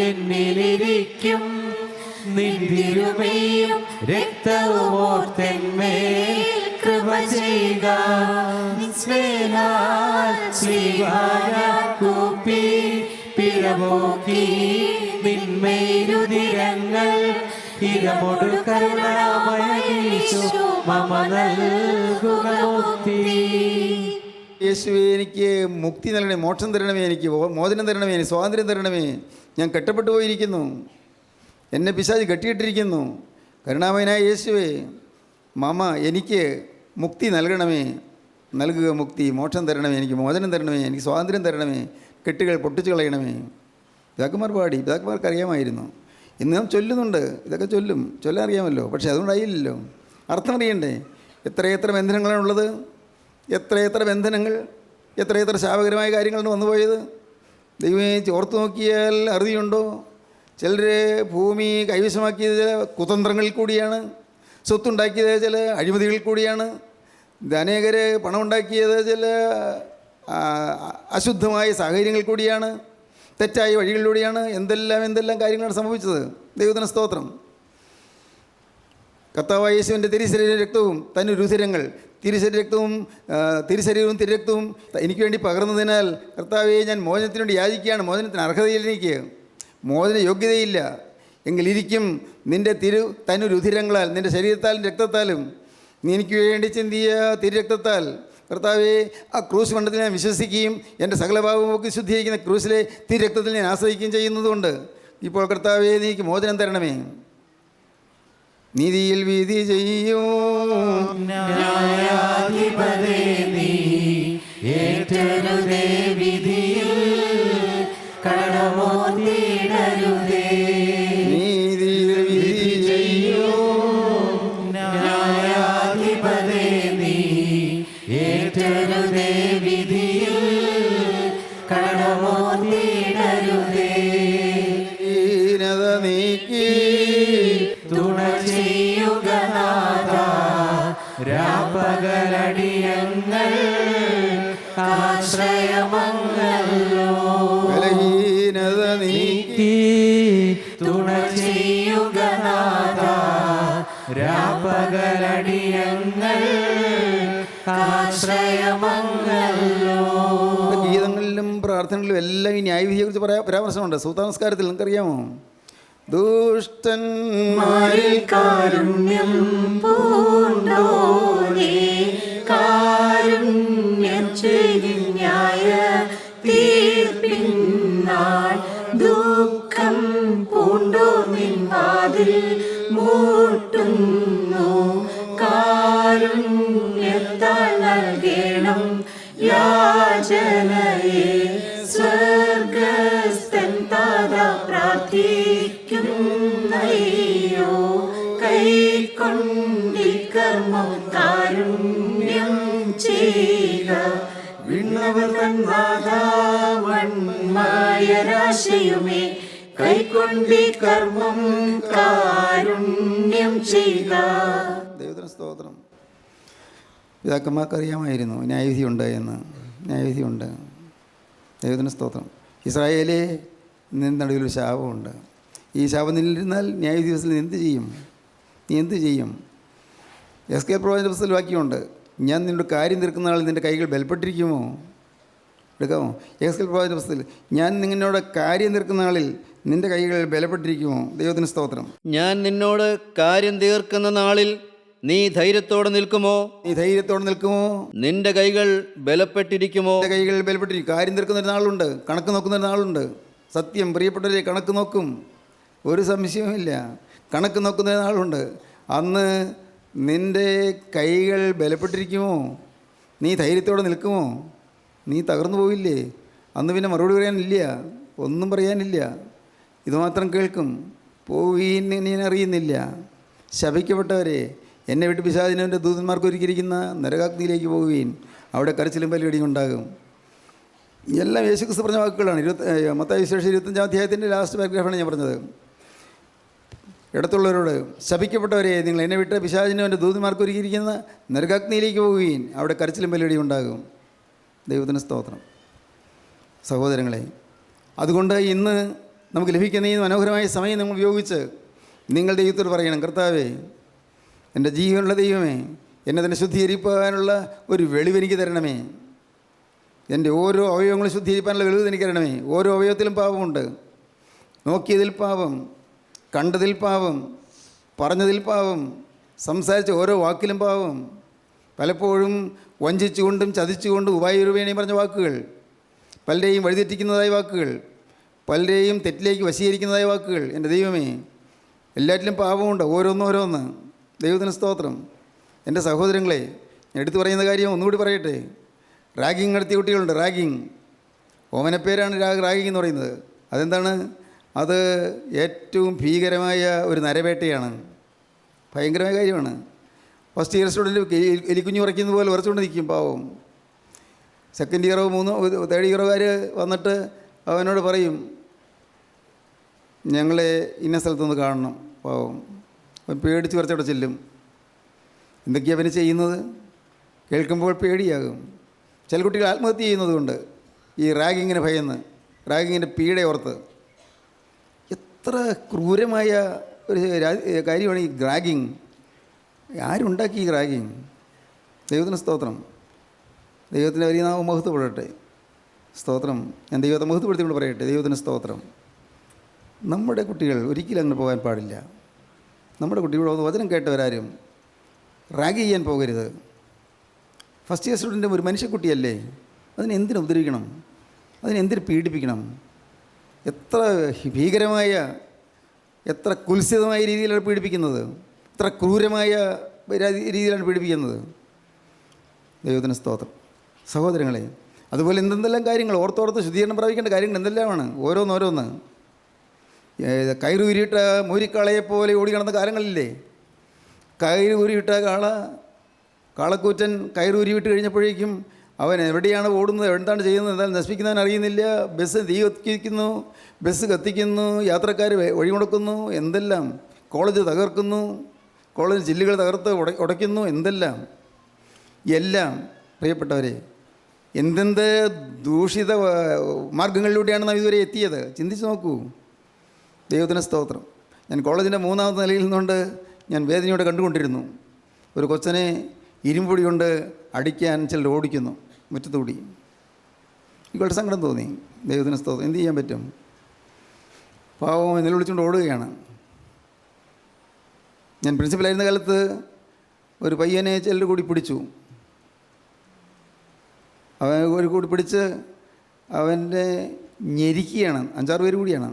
എന്നിലിരിക്കും നിന്തിരുമയും രക്തവുമോർത്തെന്മേൽ കൃപ ചെയ്യുക. കൂപ്പി പിഴപോക്കി നിന്മേരുതിരങ്ങൾ ഇരമൊടു കരുണാമയീശോ മമ നൽകുക മുക്തി. യേശുവേ, എനിക്ക് മുക്തി നൽകണമേ, മോക്ഷം തരണമേ, എനിക്ക് മോചനം തരണമേ, എനിക്ക് സ്വാതന്ത്ര്യം തരണമേ. ഞാൻ കെട്ടപ്പെട്ടു പോയിരിക്കുന്നു. എന്നെ പിശാച് കെട്ടിയിട്ടിരിക്കുന്നു. കരുണാമയനായ യേശുവേ, മമ എനിക്ക് മുക്തി നൽകണമേ. നൽകുക മുക്തി, മോക്ഷം തരണമേ, എനിക്ക് മോചനം തരണമേ, എനിക്ക് സ്വാതന്ത്ര്യം തരണമേ, കെട്ടുകൾ പൊട്ടിച്ചു കളയണമേ. പിതാക്കന്മാർ പാടി. പിതാക്കന്മാർക്ക് അറിയാമായിരുന്നു. ഇന്ന് നാം ചൊല്ലുന്നുണ്ട്. ഇതൊക്കെ ചൊല്ലാൻ അറിയാമല്ലോ. പക്ഷേ അതുകൊണ്ടായില്ലല്ലോ. അർത്ഥം അറിയണ്ടേ? എത്രയെത്ര ബന്ധനങ്ങളാണുള്ളത്. എത്രയെത്ര ബന്ധനങ്ങൾ, എത്രയെത്ര ശാപകരമായ കാര്യങ്ങളാണ് വന്നുപോയത്. ദൈവമേ, ഓർത്തു നോക്കിയാൽ അറുതിയുണ്ടോ? ചിലർ ഭൂമി കൈവശമാക്കിയത് ചില കുതന്ത്രങ്ങളിൽ കൂടിയാണ്. സ്വത്തുണ്ടാക്കിയത് ചില അഴിമതികളിൽ കൂടിയാണ്. അനേകർ പണം ഉണ്ടാക്കിയത് ചില അശുദ്ധമായ സാഹചര്യങ്ങളിൽ കൂടിയാണ്, തെറ്റായ വഴികളിലൂടെയാണ്. എന്തെല്ലാം കാര്യങ്ങളാണ് സംഭവിച്ചത്. ദൈവത്തിന് സ്തോത്രം. കർത്താവായ യേശുവിൻ്റെ തിരുശരീര രക്തവും തന്നുരുധിരങ്ങൾ, തിരുശരീരവും തിരുരക്തവും എനിക്ക് വേണ്ടി പകർന്നതിനാൽ കർത്താവെ, ഞാൻ മോചനത്തിന് വേണ്ടി യാചിക്കുകയാണ്. മോചനത്തിന് അർഹതയില്ല, എനിക്ക് മോചന യോഗ്യതയില്ല. എങ്കിലിരിക്കും നിൻ്റെ തന്നുരുധിരങ്ങളാൽ, നിൻ്റെ ശരീരത്താലും രക്തത്താലും, നീ എനിക്ക് വേണ്ടി ചിന്തിയ തിരുരക്തത്താൽ കർത്താവെ, ആ ക്രൂശ് മണ്ഡലത്തിൽ ഞാൻ വിശ്വസിക്കുകയും എൻ്റെ സകല ഭാവമൊക്കെ ശുദ്ധീകരിക്കുന്ന ക്രൂശിലെ തിരുരക്തത്തിൽ ഞാൻ ആശ്രയിക്കുകയും ചെയ്യുന്നതുകൊണ്ട് ഇപ്പോൾ കർത്താവെ, നീ എനിക്ക് മോചനം തരണമേ. നീതിയിൽ വിധി ചെയ്യൂ ന്യായാധിപതേ, നീ ഏറ്റരുതേ വിധിയിൽ കടമോർത്തിടരുതേ. നീതിയിൽ വിധി ചെയ്യൂ ന്യായാധിപതേ, നീ ഏറ്റരുതേ വിധിയിൽ കടമോർത്തിടരുതേ. ദീനത നീക്കി തുണ ചെയ്യുക നാഥാ, രാപ ആശ്രയമങ്ങല്ലോ. ബലഹീനത നീക്കി തുണ ചെയ്യുക നാഥാ, രാപ്പകലടിയങ്ങൾ ആശ്രയമങ്ങല്ലോ. ഗീതങ്ങളിലും പ്രാർത്ഥനകളിലും എല്ലാം ഈ ന്യായവിധിയെക്കുറിച്ച് പരാമർശമുണ്ട്. സൂതാനസ്കാരത്തിൽ നിങ്ങൾക്കറിയാമോ? ദുഷ്ടന്മാരിൽ കാരുണ്യം പൂണ്ടോനേ, കാരുണ്യം ചെയ്യും ന്യായ തീർപ്പിന്നാൾ. ദുഃഖം പൂണ്ടോ നിൻ വാതിൽ മുട്ടുന്നു, കാരുണ്യത്താൽ നൽകണം യാചനയെ. സ്വർഗസ്ഥൻ താതാ പ്രാർത്ഥിക്കുന്നയ്യോ, കൈക്കൊണ്ടി കർമ്മം കാരുണ്യം ചെയ്യുക. വിണ്ണവർ തൻ നാഥാവന്മായ രാശയുമേ, കൈക്കൊണ്ടി കർമ്മം കാരുണ്യം ചെയ്യുക. ദൈവത്തിന് സ്തോത്രം. പിതാക്കന്മാർക്ക് അറിയാമായിരുന്നു ന്യായവിധിയുണ്ട് എന്ന്. ന്യായവിധിയുണ്ട്. ദൈവത്തിന് സ്തോത്രം. ഇസ്രായേലേ, നിന്റെ നടുവിലൊരു ശാപമുണ്ട്. ഈ ശാപം നിന്നിരുന്നാൽ ന്യായവിധി ദിവസത്തിൽ നീ എന്ത് ചെയ്യും? നീ എന്ത് ചെയ്യും? എസ്കേൽ പ്രവാചകന്റെ പുസ്തകത്തിൽ വാക്യമുണ്ട്, ഞാൻ നിന്നോട് കാര്യം തീർക്കുന്ന ആൾ നിൻ്റെ കൈകൾ ബലപ്പെട്ടിരിക്കുമോ? എടുക്കാമോ? എസ്കേൽ പ്രവാചകന്റെ പുസ്തകത്തിൽ, ഞാൻ നിന്നോട് കാര്യം തീർക്കുന്ന ആളിൽ നിൻ്റെ കൈകൾ ബലപ്പെട്ടിരിക്കുമോ? ദൈവത്തിന് സ്തോത്രം. ഞാൻ നിന്നോട് കാര്യം തീർക്കുന്ന നാളിൽ നീ ധൈര്യത്തോടെ നിൽക്കുമോ? നീ ധൈര്യത്തോടെ നിൽക്കുമോ? നിന്റെ കൈകൾ ബലപ്പെട്ടിരിക്കുമോ? നിൻ്റെ കൈകൾ ബലപ്പെട്ടിരിക്കും. കാര്യം തീർക്കുന്ന ഒരു നാളുണ്ട്, കണക്ക് നോക്കുന്ന ഒരു നാളുണ്ട്. സത്യം, പ്രിയപ്പെട്ടവരെ, കണക്ക് നോക്കും, ഒരു സംശയവുമില്ല. കണക്ക് നോക്കുന്ന ഒരു നാളുണ്ട്. അന്ന് നിൻ്റെ കൈകൾ ബലപ്പെട്ടിരിക്കുമോ? നീ ധൈര്യത്തോടെ നിൽക്കുമോ? നീ തകർന്നു പോയില്ലേ? അന്ന് പിന്നെ മറുപടി പറയാനില്ല, ഒന്നും പറയാനില്ല. ഇതുമാത്രം കേൾക്കും. പോവീൻ ഞാൻ അറിയുന്നില്ല. ശപിക്കപ്പെട്ടവരെ, എന്നെ വിട്ട് പിശാചിനവൻ്റെ ദൂതന്മാർക്ക് ഒരുക്കിയിരിക്കുന്ന നരകാഗ്നിയിലേക്ക് പോവുകയും അവിടെ കരച്ചിലും പല്ലുകടിയും ഉണ്ടാകും. എല്ലാം യേശുക്രിസ്തു പറഞ്ഞ വാക്കുകളാണ്. മത്തായി സുവിശേഷം 25-ാം അധ്യായത്തിൻ്റെ ലാസ്റ്റ് പാരഗ്രാഫാണ് ഞാൻ പറഞ്ഞത്. ഇടത്തുള്ളവരോട്, ശപിക്കപ്പെട്ടവരെ, നിങ്ങൾ എന്നെ വിട്ട് പിശാചിനവൻ്റെ ദൂതന്മാർക്ക് ഒരുക്കിയിരിക്കുന്ന നരകാഗ്നിയിലേക്ക് പോവുകയും അവിടെ കരച്ചിലും പല്ലുകടിയും ഉണ്ടാകും. ദൈവത്തിന് സ്തോത്രം. സഹോദരങ്ങളെ, അതുകൊണ്ട് ഇന്ന് നമുക്ക് ലഭിക്കുന്ന ഈ മനോഹരമായ സമയം നമ്മൾ ഉപയോഗിച്ച് നിങ്ങൾ ദൈവത്തോട് പറയണം, കർത്താവേ, എൻ്റെ ജീവനുള്ള ദൈവമേ, എന്നെ തന്നെ ശുദ്ധീകരിക്കാനുള്ള ഒരു വെളിവെനിക്ക് തരണമേ. എൻ്റെ ഓരോ അവയവങ്ങളും ശുദ്ധീകരിക്കാനുള്ള വെളിവ് എനിക്ക് തരണമേ. ഓരോ അവയവത്തിലും പാപമുണ്ട്. നോക്കിയതിൽ പാപം, കണ്ടതിൽ പാപം, പറഞ്ഞതിൽ പാപം, സംസാരിച്ച ഓരോ വാക്കിലും പാപം. പലപ്പോഴും വഞ്ചിച്ചുകൊണ്ടും ചതിച്ചുകൊണ്ടും ഉപായരൂപേണയും പറഞ്ഞ വാക്കുകൾ, പലരെയും വഴിതെറ്റിക്കുന്നതായ വാക്കുകൾ, പലരെയും തെറ്റിലേക്ക് വശീകരിക്കുന്നതായ വാക്കുകൾ. എൻ്റെ ദൈവമേ, എല്ലാറ്റിലും പാപമുണ്ട്, ഓരോന്ന്. ദൈവത്തിന് സ്തോത്രം. എൻ്റെ സഹോദരങ്ങളെ, ഞാൻ എടുത്തു പറയുന്ന കാര്യം ഒന്നുകൂടി പറയട്ടെ. റാഗിങ് നടത്തിയ കുട്ടികളുണ്ട്. റാഗിങ്, ഓമനപ്പേരാണ് റാഗിങ് എന്ന് പറയുന്നത്. അതെന്താണ്? അത് ഏറ്റവും ഭീകരമായ ഒരു നരവേട്ടയാണ്. ഭയങ്കരമായ കാര്യമാണ്. ഫസ്റ്റ് ഇയർ സ്റ്റുഡൻറ്റ് എലിക്കുഞ്ഞ് ഉറയ്ക്കുന്നത് പോലെ ഉറച്ചുകൊണ്ട് നിൽക്കും പാവം. സെക്കൻഡ് ഇയറോ തേർഡ് ഇയറോക്കാർ വന്നിട്ട് അവനോട് പറയും, ഞങ്ങളെ ഇന്ന സ്ഥലത്തൊന്ന് കാണണം. പാവം അവൻ പേടിച്ച് കുറച്ചവിടെ ചെല്ലും. എന്തൊക്കെയാണ് അവന് ചെയ്യുന്നത് കേൾക്കുമ്പോൾ പേടിയാകും. ചില കുട്ടികൾ ആത്മഹത്യ ചെയ്യുന്നതുകൊണ്ട് ഈ റാഗിങ്ങിന് ഭയന്ന്, റാഗിങ്ങിൻ്റെ പീഡ ഓർത്ത്. എത്ര ക്രൂരമായ ഒരു കാര്യമാണ് ഈ റാഗിങ്. ആരുണ്ടാക്കി ഈ റാഗിങ്? ദൈവത്തിന് സ്തോത്രം. ദൈവത്തിൻ്റെ വലിയ നാമം മഹത്വപ്പെടട്ടെ. സ്തോത്രം. ഞാൻ ദൈവത്തെ മഹത്വപ്പെടുത്തിക്കൊണ്ട് പറയട്ടെ. ദൈവത്തിന് സ്തോത്രം. നമ്മുടെ കുട്ടികൾ ഒരിക്കലും അങ്ങനെ പോകാൻ പാടില്ല. നമ്മുടെ കുട്ടികളോട് വചനം കേട്ടവരാരും റാഗ് ചെയ്യാൻ പോകരുത്. ഫസ്റ്റ് ഇയർ സ്റ്റുഡൻറ്റും ഒരു മനുഷ്യക്കുട്ടിയല്ലേ, അതിനെ എന്തിനു ഉപദ്രവിക്കണം? അതിനെന്തിനു പീഡിപ്പിക്കണം? എത്ര ഭീകരമായ, എത്ര കുൽസിതമായ രീതിയിലാണ് പീഡിപ്പിക്കുന്നത്, എത്ര ക്രൂരമായ രീതിയിലാണ് പീഡിപ്പിക്കുന്നത്. ദൈവത്തിന് സ്തോത്രം. സഹോദരങ്ങളെ, അതുപോലെ എന്തെല്ലാം കാര്യങ്ങൾ ഓർത്തോർത്ത് ശുദ്ധീകരണം പ്രാപിക്കേണ്ട കാര്യങ്ങൾ എന്തെല്ലാമാണ്, ഓരോന്ന്. കയറൂരിയിട്ട മൂരിക്കാളയെപ്പോലെ ഓടി കിടന്ന കാലങ്ങളില്ലേ? കയറൂരിയിട്ട കാളക്കൂറ്റൻ കയറൂരി വിട്ട് കഴിഞ്ഞപ്പോഴേക്കും അവൻ എവിടെയാണ് ഓടുന്നത്, എന്താണ് ചെയ്യുന്നത്, എന്തായാലും നശിപ്പിക്കുന്നവൻ അറിയുന്നില്ല. ബസ് തീ കത്തിക്കുന്നു, ബസ് കത്തിക്കുന്നു, യാത്രക്കാർ വഴി മുടക്കുന്നു, എന്തെല്ലാം. കോളേജ് തകർക്കുന്നു, കോളേജ് ചില്ലുകൾ തകർത്ത് ഉടയ്ക്കുന്നു, എന്തെല്ലാം. എല്ലാം പ്രിയപ്പെട്ടവരെ, എന്തെന്ത് ദൂഷിത മാർഗങ്ങളിലൂടെയാണ് നാം ഇതുവരെ എത്തിയത്. ചിന്തിച്ച് നോക്കൂ. ദൈവത്തിന് സ്തോത്രം. ഞാൻ കോളേജിൻ്റെ 3ാമത്തെ നിലയിൽ നിന്നുകൊണ്ട് ഞാൻ വേദനയോടെ കണ്ടുകൊണ്ടിരുന്നു. ഒരു കൊച്ചനെ ഇരുമ്പൊടി കൊണ്ട് അടിക്കാൻ ചിലർ ഓടിക്കുന്നു മുറ്റത്തുകൂടി. ഇവളുടെ സങ്കടം തോന്നി. ദൈവത്തിന് സ്തോത്രം. എന്ത് ചെയ്യാൻ പറ്റും? പാവം നിലവിളിച്ചുകൊണ്ട് ഓടുകയാണ്. ഞാൻ പ്രിൻസിപ്പലായിരുന്ന കാലത്ത് ഒരു പയ്യനെ ചിലർ കൂടി പിടിച്ചു. അവൻ ഒരു കൂടി പിടിച്ച് അവൻ്റെ ഞെരിക്കുകയാണ്. 5-6 പേര് കൂടിയാണ്.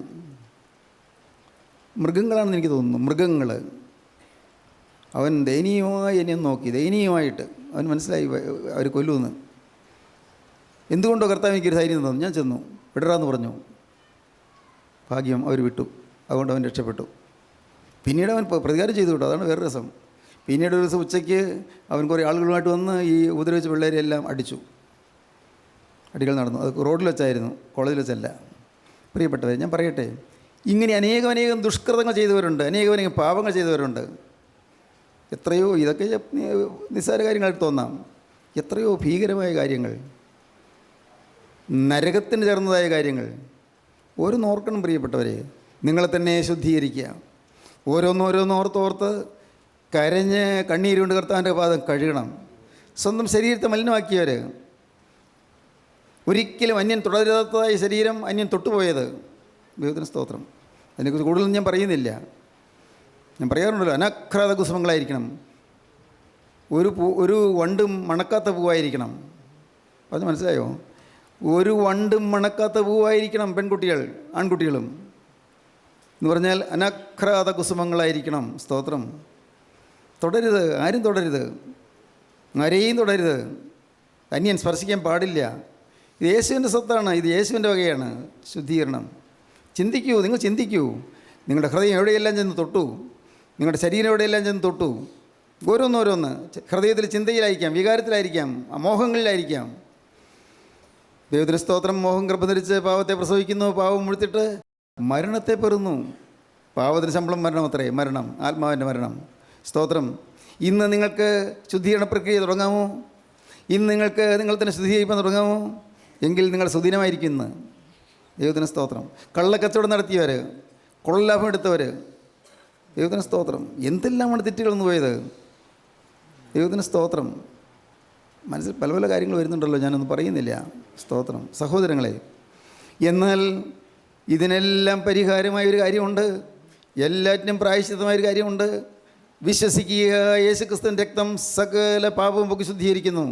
മൃഗങ്ങളാണെന്ന് എനിക്ക് തോന്നുന്നു, മൃഗങ്ങൾ. അവൻ ദയനീയമായി എന്നെ നോക്കി, ദയനീയമായിട്ട്. അവൻ മനസ്സിലായി അവർ കൊല്ലുമെന്ന്. എന്തുകൊണ്ടോ കർത്താവ് എനിക്കൊരു ധൈര്യം തന്നു. ഞാൻ ചെന്നു, വിടറാന്ന് പറഞ്ഞു. ഭാഗ്യം, അവർ വിട്ടു. അതുകൊണ്ട് അവൻ രക്ഷപ്പെട്ടു. പിന്നീട് അവൻ പ്രതികാരം ചെയ്തു വിട്ടു. അതാണ് വേറെ രസം. പിന്നീട് ഒരു ദിവസം ഉച്ചയ്ക്ക് അവൻ കുറേ ആളുകളുമായിട്ട് വന്ന് ഈ ഉപദ്രവിച്ച പിള്ളേരെല്ലാം അടിച്ചു. അടികൾ നടന്നു. അത് റോഡിൽ വെച്ചായിരുന്നു, കോളേജിൽ വെച്ചല്ല. പ്രിയപ്പെട്ടവരെ, ഞാൻ പറയട്ടെ, ഇങ്ങനെ അനേകം ദുഷ്കൃതങ്ങൾ ചെയ്തവരുണ്ട്, അനേകം പാപങ്ങൾ ചെയ്തവരുണ്ട്. എത്രയോ, ഇതൊക്കെ നിസ്സാര കാര്യങ്ങളായിട്ട് തോന്നാം. എത്രയോ ഭീകരമായ കാര്യങ്ങൾ, നരകത്തിന് ചേർന്നതായ കാര്യങ്ങൾ. ഓരോന്നോർക്കണം പ്രിയപ്പെട്ടവരെ. നിങ്ങളെ തന്നെ ശുദ്ധീകരിക്കുക. ഓരോന്നോർത്തോർത്ത് കരഞ്ഞ് കണ്ണീരുകൊണ്ട് കർത്താവിൻ്റെ പാദം കഴുകണം. സ്വന്തം ശരീരത്തെ മലിനമാക്കിയവർ, ഒരിക്കലും അന്യൻ തുടരാത്തതായ ശരീരം അന്യൻ തൊട്ടുപോയത്. ദൈവത്തിന് സ്തോത്രം. അതിനെക്കുറിച്ച് കൂടുതലൊന്നും ഞാൻ പറയുന്നില്ല. ഞാൻ പറയാറുണ്ടല്ലോ, അനഘ്രാത കുസുമങ്ങളായിരിക്കണം. ഒരു വണ്ടും മണക്കാത്ത പൂവായിരിക്കണം. അത് മനസ്സിലായോ? ഒരു വണ്ടും മണക്കാത്ത പൂവായിരിക്കണം പെൺകുട്ടികൾ, ആൺകുട്ടികളും എന്ന് പറഞ്ഞാൽ അനഘ്രാത കുസുമങ്ങളായിരിക്കണം. സ്തോത്രം. തുടരുത്, ആരും തുടരുത്, ആരെയും തുടരുത്. അന്യൻ സ്പർശിക്കാൻ പാടില്ല. ഇത് യേശുവിൻ്റെ സ്വത്താണ്, ഇത് യേശുവിൻ്റെ വകയാണ് ശുദ്ധീകരണം. ചിന്തിക്കൂ, നിങ്ങൾ ചിന്തിക്കൂ. നിങ്ങളുടെ ഹൃദയം എവിടെയെല്ലാം ചെന്ന് തൊട്ടു, നിങ്ങളുടെ ശരീരം എവിടെയെല്ലാം ചെന്ന് തൊട്ടു. ഓരോന്നോരോന്ന് ഹൃദയത്തിൽ, ചിന്തയിലായിരിക്കാം, വികാരത്തിലായിരിക്കാം, മോഹങ്ങളിലായിരിക്കാം. ദൈവത്തിന് സ്തോത്രം. മോഹം ഗർഭധരിച്ച് പാവത്തെ പ്രസവിക്കുന്നു, പാവം മുഴുത്തിട്ട് മരണത്തെ പെറുന്നു. പാവത്തിന് ശമ്പളം മരണം അത്രേ, മരണം, ആത്മാവിൻ്റെ മരണം. സ്തോത്രം. ഇന്ന് നിങ്ങൾക്ക് ശുദ്ധീകരണ പ്രക്രിയ തുടങ്ങാമോ? ഇന്ന് നിങ്ങൾക്ക് നിങ്ങൾ തന്നെ ശുദ്ധീകരിക്കാൻ തുടങ്ങാമോ? എങ്കിൽ നിങ്ങൾ സുദിനമായിരിക്കുന്നു. ദൈവത്തിന് സ്തോത്രം. കള്ളക്കച്ചവടം നടത്തിയവർ, കൊള്ളലാഭം എടുത്തവർ, ദൈവത്തിന് സ്തോത്രം. എന്തെല്ലാമാണ് തെറ്റുകളെന്ന് പോയത്. ദൈവത്തിന് സ്തോത്രം. മനസ്സിൽ പല പല കാര്യങ്ങൾ വരുന്നുണ്ടല്ലോ, ഞാനൊന്നും പറയുന്നില്ല. സ്തോത്രം. സഹോദരങ്ങളെ, എന്നാൽ ഇതിനെല്ലാം പരിഹാരമായ ഒരു കാര്യമുണ്ട്. എല്ലാറ്റിനും പ്രായശ്ചിത്തമായൊരു കാര്യമുണ്ട്. വിശ്വസിക്കുക. യേശുക്രിസ്തുവിൻ്റെ രക്തം സകല പാപവും പൊക്കി ശുദ്ധീകരിക്കുന്നു.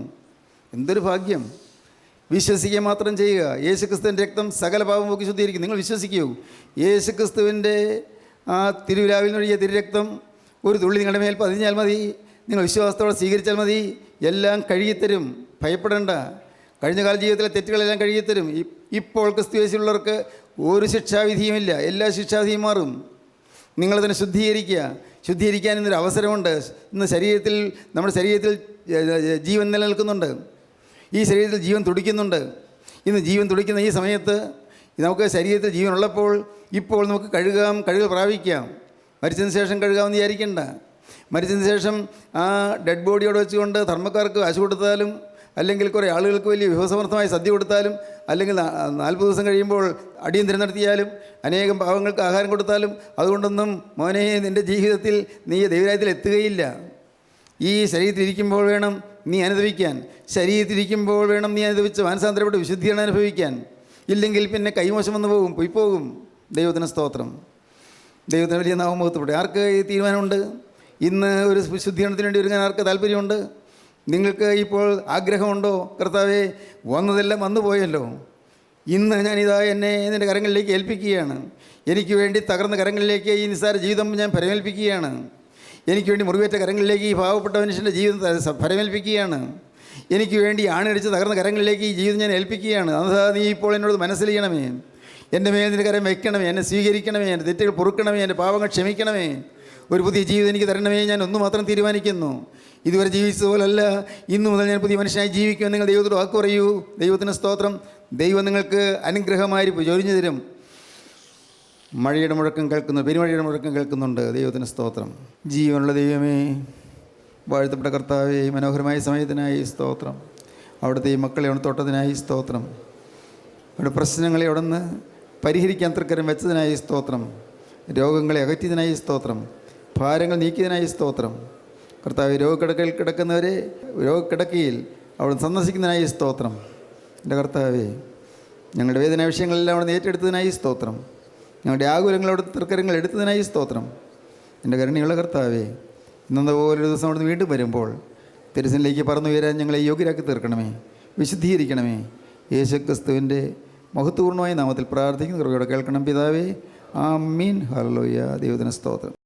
എന്തൊരു ഭാഗ്യം. വിശ്വസിക്കുക മാത്രം ചെയ്യുക. യേശുക്രിസ്തുവിൻ്റെ രക്തം സകല പാപവും പൊക്കി ശുദ്ധീകരിക്കും. നിങ്ങൾ വിശ്വസിക്കൂ. യേശുക്രിസ്തുവിൻ്റെ ആ തിരുവിലാവിൽ നിന്നൊഴിയ തിരുരക്തം ഒരു തുള്ളി നിങ്ങളുടെ മേൽ പതിഞ്ഞാൽ മതി. നിങ്ങൾ വിശ്വാസത്തോടെ സ്വീകരിച്ചാൽ മതി. എല്ലാം കഴുകിത്തരും. ഭയപ്പെടേണ്ട. കഴിഞ്ഞ കാല ജീവിതത്തിലെ തെറ്റുകളെല്ലാം കഴുകിത്തരും. ഇപ്പോൾ ക്രിസ്തുയേശുള്ളവർക്ക് ഒരു ശിക്ഷാവിധിയുമില്ല. എല്ലാ ശിക്ഷാവിധിയും മാറും. നിങ്ങൾ തന്നെ ശുദ്ധീകരിക്കുക. ശുദ്ധീകരിക്കാൻ ഇന്നൊരു അവസരമുണ്ട്. ഇന്ന് ശരീരത്തിൽ, നമ്മുടെ ശരീരത്തിൽ ജീവൻ നിലനിൽക്കുന്നുണ്ട്. ഈ ശരീരത്തിൽ ജീവൻ തുടിക്കുന്നുണ്ട്. ഇന്ന് ജീവൻ തുടിക്കുന്ന ഈ സമയത്ത് നമുക്ക് ശരീരത്തിൽ ജീവൻ ഉള്ളപ്പോൾ ഇപ്പോൾ നമുക്ക് കഴുകൽ പ്രാപിക്കാം. മരിച്ചതിന് ശേഷം കഴുകാമെന്ന് വിചാരിക്കേണ്ട. മരിച്ചതിന് ശേഷം ആ ഡെഡ് ബോഡിയോടെ വെച്ചുകൊണ്ട് ധർമ്മക്കാർക്ക് കാശ് കൊടുത്താലും, അല്ലെങ്കിൽ കുറേ ആളുകൾക്ക് വലിയ വിഭവസമർത്ഥമായ സദ്യ കൊടുത്താലും, അല്ലെങ്കിൽ 40 ദിവസം കഴിയുമ്പോൾ അടിയന്തരം നടത്തിയാലും, അനേകം പാവങ്ങൾക്ക് ആഹാരം കൊടുത്താലും, അതുകൊണ്ടൊന്നും മോനെ നിൻ്റെ ജീവിതത്തിൽ നീ ദൈവരാജ്യത്തിൽ എത്തുകയില്ല. ഈ ശരീരത്തിലിരിക്കുമ്പോൾ വേണം നീ അനുഭവിക്കാൻ. ശരീരത്തിലിരിക്കുമ്പോൾ വേണം നീ അനുഭവിച്ച് മാനസാന്തരപ്പെട്ട് വിശുദ്ധീകരണം അനുഭവിക്കാൻ. ഇല്ലെങ്കിൽ പിന്നെ കൈമോശം വന്നു പോകും, പോയിപ്പോകും. ദൈവത്തിന് സ്തോത്രം. ദൈവത്തിന് വലിയ നാമമഹത്വപ്പെട്ടെ. ആർക്ക് ഈ തീരുമാനമുണ്ട്? ഇന്ന് ഒരു ശുദ്ധീകരണത്തിന് വേണ്ടി ഒരുങ്ങാൻ ആർക്ക് താല്പര്യമുണ്ട്? നിങ്ങൾക്ക് ഇപ്പോൾ ആഗ്രഹമുണ്ടോ? കർത്താവേ, വന്നതെല്ലാം വന്നു പോയല്ലോ, ഇന്ന് ഞാനിതാ എന്നെ നിൻ്റെ കരങ്ങളിലേക്ക് ഏൽപ്പിക്കുകയാണ്. എനിക്ക് വേണ്ടി തകർന്ന കരങ്ങളിലേക്ക് ഈ നിസ്സാര ജീവിതം ഞാൻ പരമേൽപ്പിക്കുകയാണ്. എനിക്ക് വേണ്ടി മുറിവേറ്റ കരങ്ങളിലേക്ക് ഈ പാവപ്പെട്ട മനുഷ്യൻ്റെ ജീവിതം പരമേൽപ്പിക്കുകയാണ്. എനിക്ക് വേണ്ടി ആണിടിച്ച് തകർന്ന കരങ്ങളിലേക്ക് ഈ ജീവിതം ഞാൻ ഏൽപ്പിക്കുകയാണ്. അതാ നീ ഇപ്പോൾ എന്നോട് മനസ്സിലിയണമേ. എൻ്റെ മേൽ നിൻ്റെ കരം വയ്ക്കണമേ. എന്നെ സ്വീകരിക്കണമേ. എൻ്റെ തെറ്റുകൾ പൊറുക്കണമേ. എൻ്റെ പാവങ്ങൾ ക്ഷമിക്കണമേ. ഒരു പുതിയ ജീവിതം എനിക്ക് തരണമേ. ഞാൻ ഒന്ന് മാത്രം തീരുമാനിക്കുന്നു. ഇതുവരെ ജീവിച്ചതുപോലല്ല, ഇന്നു മുതൽ ഞാൻ പുതിയ മനുഷ്യനായി ജീവിക്കുമെന്ന് നിങ്ങൾ ദൈവത്തോട് വാക്ക് പറയൂ. ദൈവത്തിന് സ്തോത്രം. ദൈവം നിങ്ങൾക്ക് അനുഗ്രഹമായി ചൊരിഞ്ഞു തരും. മഴയുടെ മുഴക്കം കേൾക്കുന്നു, പെരുമഴയുടെ മുഴക്കം കേൾക്കുന്നുണ്ട്. ദൈവത്തിന് സ്തോത്രം. ജീവനുള്ള ദൈവമേ, വാഴ്ത്തപ്പെട്ട കർത്താവേ, മനോഹരമായ സമയത്തിനായി സ്തോത്രം. അവിടുത്തെ ഈ മക്കളെ അവിടെ തൊട്ടതിനായി സ്തോത്രം. അവിടെ പ്രശ്നങ്ങളെ അവിടെ നിന്ന് പരിഹരിക്കാൻ തൃക്കരം വെച്ചതിനായി സ്തോത്രം. രോഗങ്ങളെ അകറ്റിയതിനായി സ്തോത്രം. ഭാരങ്ങൾ നീക്കിയതിനായി സ്തോത്രം. കർത്താവ് രോഗക്കിടക്കയിൽ കിടക്കുന്നവരെ രോഗക്കിടക്കയിൽ അവിടെ സന്ദർശിക്കുന്നതിനായി സ്തോത്രം. എൻ്റെ കർത്താവേ, ഞങ്ങളുടെ വേദന വിഷയങ്ങളെല്ലാം അവിടെ ഏറ്റെടുത്തതിനായി സ്തോത്രം. ഞങ്ങളുടെ ആകുലങ്ങളോട് തൃക്കരങ്ങൾ എടുത്തതിനായി സ്തോത്രം. എൻ്റെ കരുണയുള്ള കർത്താവേ, ഇന്നത്തെ പോലൊരു ദിവസം അവിടെ വീണ്ടും വരുമ്പോൾ തിരുസനിലേക്ക് പറന്നുയരാൻ ഞങ്ങളെ യോഗ്യരാക്കി തീർക്കണമേ, വിശുദ്ധീകരിക്കണമേ. യേശുക്രിസ്തുവിൻ്റെ മഹത്വപൂർണ്ണമായ നാമത്തിൽ പ്രാർത്ഥിക്കുന്ന കൃപയോടെ കേൾക്കണം പിതാവേ. ആമീൻ. ഹല്ലേലൂയ. ദൈവത്തിന് സ്തോത്രം.